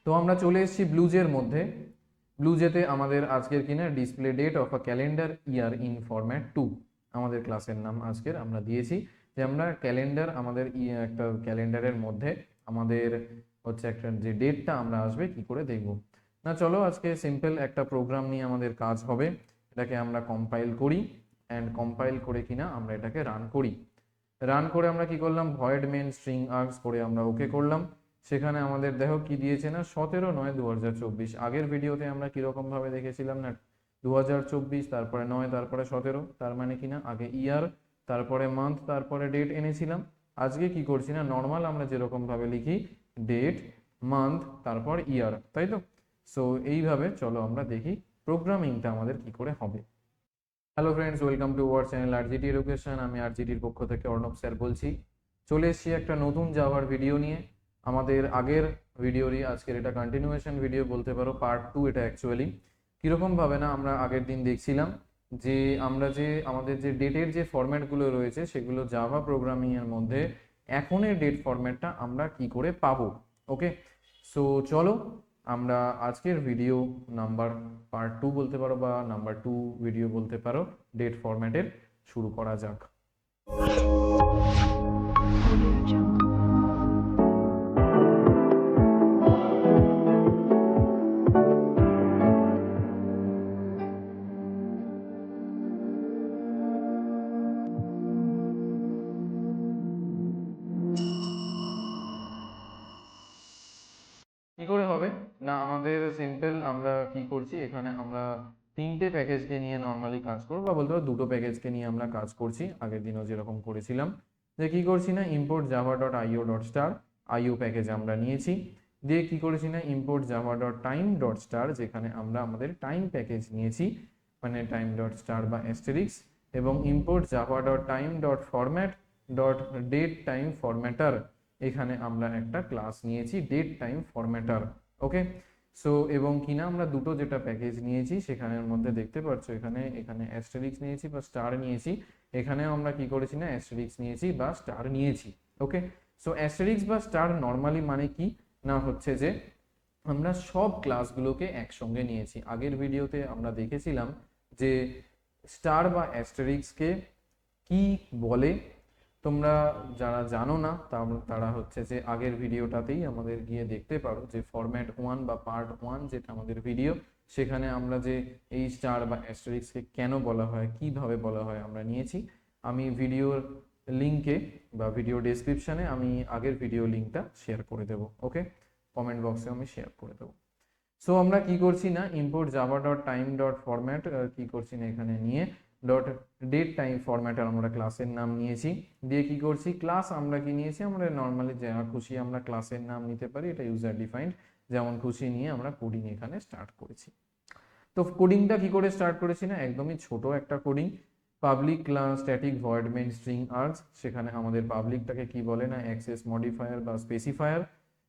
তো আমরা চলে এসেছি ব্লুজের মধ্যে। ব্লুজেতে আমাদের আজকের কিনা display date of a calendar year in format 2 আমাদের ক্লাসের নাম আজকের আমরা দিয়েছি যে আমরা ক্যালেন্ডার আমাদের একটা ক্যালেন্ডারের মধ্যে আমাদের হচ্ছে একটা যে ডেটটা আমরা আসবে কি করে দেখব না। চলো আজকে সিম্পল একটা প্রোগ্রাম নিয়ে আমাদের কাজ হবে। এটাকে আমরা কম্পাইল করি অ্যান্ড কম্পাইল করে কিনা আমরা এটাকে রান করি। রান করে আমরা কি করলাম, ভয়েড মেন স্ট্রিং আর্গস করে আমরা ওকে করলাম। সেখানে আমাদের দেখো কি দিয়েছে না 17/9/2024। আগের ভিডিওতে আমরা কিরকম ভাবে দেখেছিলাম না 2024 তারপরে 9 তারপরে 17, তার মানে কিনা আগে ইয়ার তারপরে মান্থ তারপরে ডেট এনেছিলাম। আজকে কি করছি না নর্মাল আমরা যেরকম ভাবে লিখি ডেট মান্থ তারপর ইয়ার, তাই তো। সো এইভাবে চলো আমরা দেখি প্রোগ্রামিংটা আমাদের কি করে হবে। Hello friends, welcome to our channel RGT education. আমি আরজিটির পক্ষ থেকে অর্ণব স্যার বলছি। চলে এসেছি একটা নতুন জাভার ভিডিও নিয়ে। আমাদের আগের ভিডিওরই আজকের এটা কন্টিনিউয়েশন ভিডিও বলতে পারো, পার্ট 2 এটা অ্যাকচুয়ালি। কীরকম ভাবে না আমরা আগের দিন দেখছিলাম যে আমরা যে আমাদের যে ডেটের যে ফরম্যাটগুলো রয়েছে সেগুলো জাভা প্রোগ্রামিংয়ের মধ্যে এখনের ডেট ফরম্যাটটা আমরা কি করে পাবো। ওকে, সো চলো আমরা আজকের ভিডিও নাম্বার পার্ট 2 বলতে পারো বা নাম্বার 2 ভিডিও বলতে পারো ডেট ফরম্যাটের শুরু করা যাক। কি করে হবে না, আমাদের সিম্পল আমরা কি করছি এখানে আমরা তিনটে প্যাকেজকে নিয়ে নর্মালি কাজ করবো বা বলতে পারো দুটো প্যাকেজকে নিয়ে আমরা কাজ করছি। আগের দিনও যেরকম করেছিলাম যে কি করছি না import Java dot IO dot star IO package আমরা নিয়েছি, দিয়ে কি করেছি না import Java dot time dot star যেখানে আমরা আমাদের টাইম প্যাকেজ নিয়েছি মানে টাইম ডট স্টার বা অ্যাস্টেরিক্স, এবং import Java dot time dot format dot date time formatter এখানে আমরা একটা ক্লাস নিয়েছি date time formatter. Okay, so এবং কিনা আমরা দুটো যেটা প্যাকেজ নিয়েছি সেখানের মধ্যে দেখতে পাচ্ছ এখানে এখানে অ্যাস্টেরিক্স নিয়েছি বা স্টার নিয়েছি, এখানেও আমরা কি করেছি না অ্যাস্টেরিক্স নিয়েছি বা স্টার নিয়েছি। ওকে, সো অ্যাস্টেরিক্স বা স্টার নর্মালি মানে কি না হচ্ছে যে আমরা সব ক্লাসগুলোকে একসঙ্গে নিয়েছি। আগের ভিডিওতে আমরা দেখেছিলাম যে স্টার বা অ্যাস্টেরিক্সকে কি বলে। তোমরা যারা জানো না তারা হচ্ছে যে আগের ভিডিওটাতেই আমাদের গিয়ে দেখতে পারো যে ফরম্যাট 1 বা পার্ট 1 যেটা আমাদের ভিডিও, সেখানে আমরা যে এই স্টার বা অ্যাস্টেরিক্সকে কেন বলা হয় কিভাবে বলা হয় আমরা নিয়েছি। আমি ভিডিওর লিঙ্কে বা ভিডিও ডেসক্রিপশনে আমি আগের ভিডিও লিঙ্কটা শেয়ার করে দেবো। ওকে, কমেন্ট বক্সে আমি শেয়ার করে দেবো। সো আমরা কি করছি না import Java dot time dot format কি করছি না এখানে নিয়ে ডট ডেট টাইম ফরম্যাটার আমরা ক্লাসের নাম নিয়েছি, দিয়ে কি করছি ক্লাস আমরা কি নিয়েছি আমরা নর্মালি যা খুশি আমরা ক্লাসের নাম নিতে পারি, এটা ইউজার ডিফাইন্ড যেমন খুশি নিয়ে আমরা কোডিং এখানে স্টার্ট করেছি। তো কোডিংটা কি করে স্টার্ট করেছি না একদমই ছোট একটা coding, public class static void main string args, সেখানে আমাদের পাবলিকটাকে কি বলে না অ্যাক্সেস মডিফায়ার বা স্পেসিফায়ার,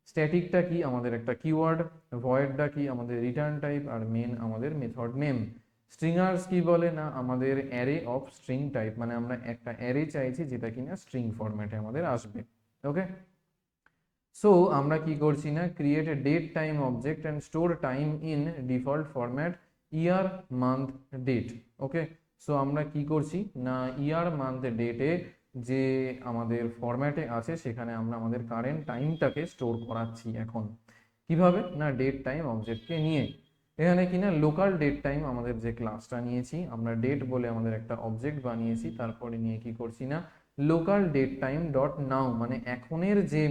স্ট্যাটিকটা কি আমাদের একটা কিওয়ার্ড, ভয়েডটা কি আমাদের রিটার্ন টাইপ, আর মেন আমাদের মেথড নেম। স্ট্রিংয়ার্স কি বলে না আমাদের অ্যারে অফ স্ট্রিং টাইপ, মানে আমরা একটা অ্যারে চাইছি যেটা কিনা স্ট্রিং ফরম্যাটে আমাদের আসবে। ওকে, সো আমরা কি করছি না create a date time object and store time in default format year month date. Okay, so আমরা কি করছি না ইয়ার মান্থ ডেটে যে আমাদের ফরম্যাটে আছে সেখানে আমরা আমাদের কারেন্ট টাইমটাকে স্টোর করাচ্ছি। এখন কিভাবে না ডেট টাইম অবজেক্টকে নিয়ে এখানে কিনা লোকাল ডেট টাইম আমাদের যে ক্লাসটা নিয়েছি আমরা ডেট বলে আমাদের একটা অবজেক্ট বানিয়েছি, তারপরে নিয়ে কি করছি না লোকাল ডেট টাইম ডট নাও মানে এখনের যে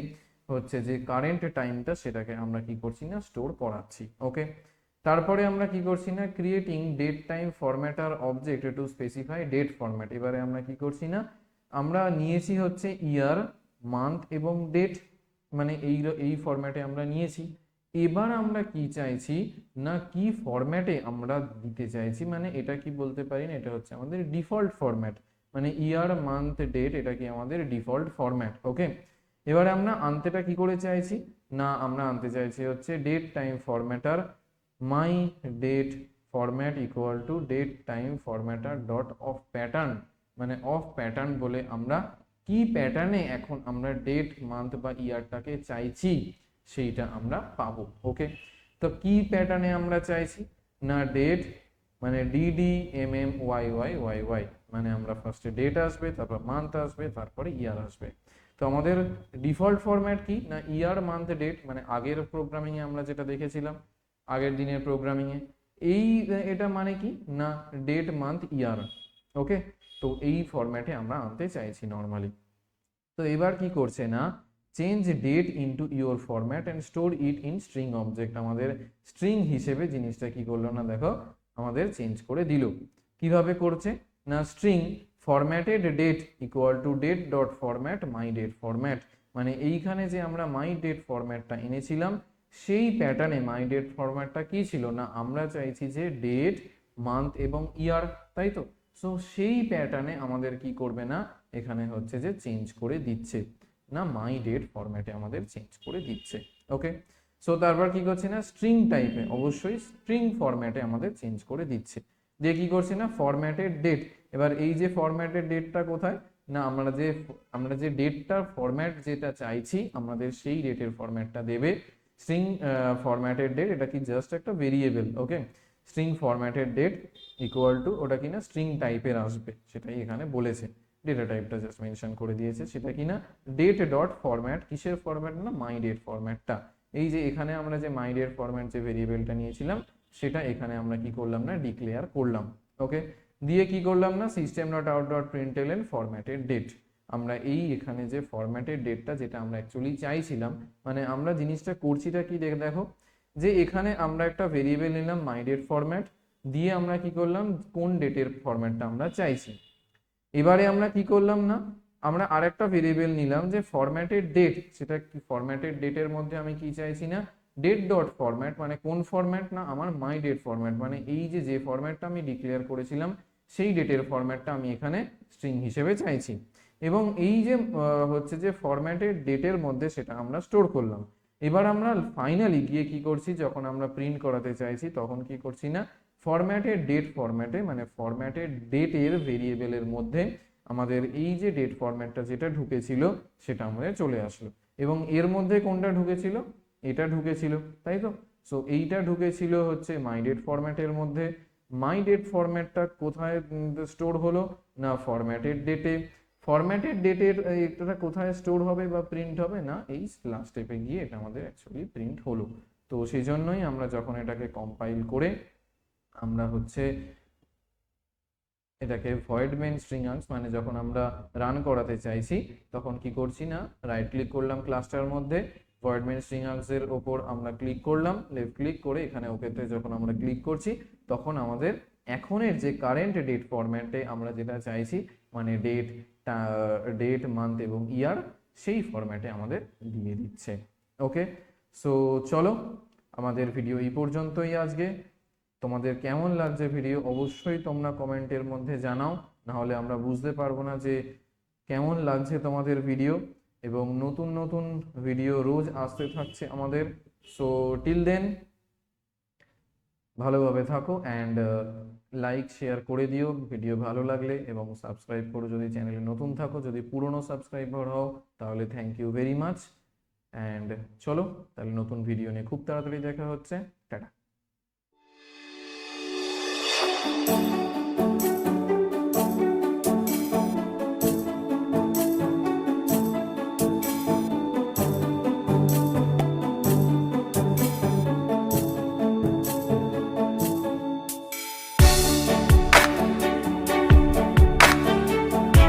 হচ্ছে যে কারেন্ট টাইমটা সেটাকে আমরা কি করছি না স্টোর করাচ্ছি। ওকে, তারপরে আমরা কি করছি না creating date time formatter object to specify date format. এবারে আমরা কি করছি না আমরা নিয়েছি হচ্ছে ইয়ার মান্থ এবং ডেট মানে এই ফরম্যাটে আমরা নিয়েছি। এবার আমরা কি চাইছি না কি ফরম্যাটে আমরা দিতে চাইছি, মানে এটা কি বলতে পারি না এটা হচ্ছে আমাদের ডিফল্ট ফরম্যাট, মানে ইয়ার মান্থ ডেট এটা কি আমাদের ডিফল্ট ফরম্যাট। ওকে, এবারে আমরা আনতেটা কি করে চাইছি না আমরা আনতে চাইছি হচ্ছে date time formatter my date format equal to date time formatter dot of pattern, মানে অফ প্যাটার্ন বলে আমরা কি প্যাটার্নে এখন আমরা ডেট মান্থ বা ইয়ারটাকে চাইছি সেইটা আমরা পাবো। ওকে, তো কি প্যাটার্নে আমরা চাইছি না ডেট মানে DD Y Y Y Y, মানে আমরা ফার্স্টে ডেট আসবে, তারপর মান্থ আসবে, তারপরে ইয়ার আসবে। তো আমাদের ডিফল্ট ফরম্যাট কি না ইয়ার মান্থ ডেট, মানে আগের প্রোগ্রামিংয়ে আমরা যেটা দেখেছিলাম আগের দিনের প্রোগ্রামিংয়ে এই এটা মানে কি না ডেট মান্থ ইয়ার। ওকে, তো এই ফরম্যাটে আমরা আনতে চাইছি নর্মালি। তো এবার কি করছে না change date into your format and store it in string object, আমাদের স্ট্রিং হিসেবে জিনিসটা কি করলো না দেখো আমাদের চেঞ্জ করে দিল। কিভাবে করছে না string formatted date equal to date dot format my date format, মানে এইখানে যে আমরা মাই ডেট ফরম্যাটটা এনেছিলাম সেই প্যাটার্নে মাই ডেট ফরম্যাটটা কি ছিল না আমরা চাইছি যে ডেট মান্থ এবং ইয়ার, তাই তো। সো সেই প্যাটার্নে আমাদের কি করবে না এখানে হচ্ছে যে চেঞ্জ করে দিচ্ছে না মাই ডেট ফরম্যাটে আমাদের চেঞ্জ করে দিচ্ছে। ওকে, সো তারপর কি করছে না স্ট্রিং টাইপে অবশ্যই স্ট্রিং ফরম্যাটে আমাদের চেঞ্জ করে দিচ্ছে। দিয়ে কি করছে না ফরম্যাটেড ডেট, এবার এই যে ফরম্যাটেড ডেটটা কোথায় না আমরা যে ডেটটার ফরম্যাট যেটা চাইছি আমাদের সেই ডেটের ফরম্যাটটা দেবে। স্ট্রিং ফরম্যাটেড ডেট এটা কি জাস্ট একটা variable. Okay, string formatted date equal to ওটা কিনা স্ট্রিং টাইপের আসবে, সেটাই এখানে বলেছে। ডেটা টাইপটা জাস্ট মেনশন করে দিয়েছে, সেটা কিনা ডেট ডট ফরম্যাট, কিসের ফরম্যাট না মাই ডেট ফরম্যাটটা। এই যে এখানে আমরা যে মাই ডেট ফরম্যাট যে ভেরিয়েবলটা নিয়েছিলাম সেটা এখানে আমরা কি করলাম না ডিক্লেয়ার করলাম। ওকে, দিয়ে কি করলাম না system dot out dot println formatted date, আমরা এই এখানে যে ফরম্যাটেড ডেটটা যেটা আমরা অ্যাকচুয়ালি চাইছিলাম, মানে আমরা জিনিসটা করছিটা কি দেখো যে এখানে আমরা একটা ভেরিয়েবল নিলাম মাই ডেট ফরম্যাট, দিয়ে আমরা কি করলাম কোন ডেটের ফরম্যাটটা আমরা চাইছি। এবারে আমরা কি করলাম না আমরা আরেকটা ভেরিয়েবল নিলাম যে ফরম্যাটেড ডেট, সেটা কি ফরম্যাটেড ডেটের মধ্যে আমি কি চাইছি না ডেট ডট ফরম্যাট, মানে কোন ফরম্যাট না আমার মাই ডেট ফরম্যাট, মানে এই যে ফরম্যাটটা আমি ডিক্লেয়ার করেছিলাম সেই ডেটের ফরম্যাটটা আমি এখানে স্ট্রিং হিসেবে চাইছি। এবং এই যে হচ্ছে যে ফরম্যাটেড ডেটের মধ্যে সেটা আমরা স্টোর করলাম। এবার আমরা ফাইনালি গিয়ে কি করছি যখন আমরা প্রিন্ট করাতে চাইছি তখন কি করছি না ফরম্যাটেড ডেট ফরম্যাটে, মানে ফরম্যাটেড ডেটের ভেরিয়েবলের মধ্যে আমাদের এই যে ডেট ফরম্যাটটা যেটা ঢুকেছিল সেটা আমাদের চলে আসলো। এবং এর মধ্যে কোনটা ঢুকেছিল এটা ঢুকেছিল, তাই তো। সো এইটা ঢুকেছিল হচ্ছে মাই ডেট ফরম্যাটের মধ্যে। মাই ডেট ফরম্যাটটা কোথায় স্টোর হলো না ফরম্যাটেড ডেটে। ফরম্যাটেড ডেটের এটা কোথায় স্টোর হবে বা প্রিন্ট হবে না এই লাস্ট স্টেপে গিয়ে এটা আমাদের অ্যাকচুয়ালি প্রিন্ট হলো। তো সেই জন্যই আমরা যখন এটাকে কম্পাইল করে আমরা হচ্ছে এটাকে ভয়েড মেইন স্ট্রিং আর্গস মানে যখন আমরা রান করাতে চাইছি তখন কি করছি না রাইট ক্লিক করলাম ক্লাসটার মধ্যে, ভয়েড মেইন স্ট্রিং আর্গস এর ওপর আমরা ক্লিক করলাম, লেফট ক্লিক করে এখানে ওকেতে যখন আমরা ক্লিক করছি তখন আমাদের এখনের যে কারেন্ট ডেট ফরম্যাটে আমরা যেটা চাইছি মানে ডেট মান্থ এবং ইয়ার সেই ফরম্যাটে আমাদের দিয়ে দিচ্ছে। ওকে, সো চলো আমাদের ভিডিও এই পর্যন্তই আজকে। তোমাদের কেমন লাগছে ভিডিও অবশ্যই তোমরা কমেন্টের মধ্যে জানাও, না হলে আমরা বুঝতে পারবো না যে কেমন লাগছে তোমাদের ভিডিও। এবং নতুন নতুন ভিডিও রোজ আসতে থাকছে আমাদের। সো টিল দেন ভালোভাবে থাকো অ্যান্ড লাইক শেয়ার করে দিও ভিডিও ভালো লাগলে, এবং সাবস্ক্রাইব করো যদি চ্যানেলে নতুন থাকো, যদি পুরনো সাবস্ক্রাইবার হও তাহলে thank you very much. And চলো তাহলে নতুন ভিডিও নিয়ে খুব তাড়াতাড়ি দেখা হচ্ছে, টাটা।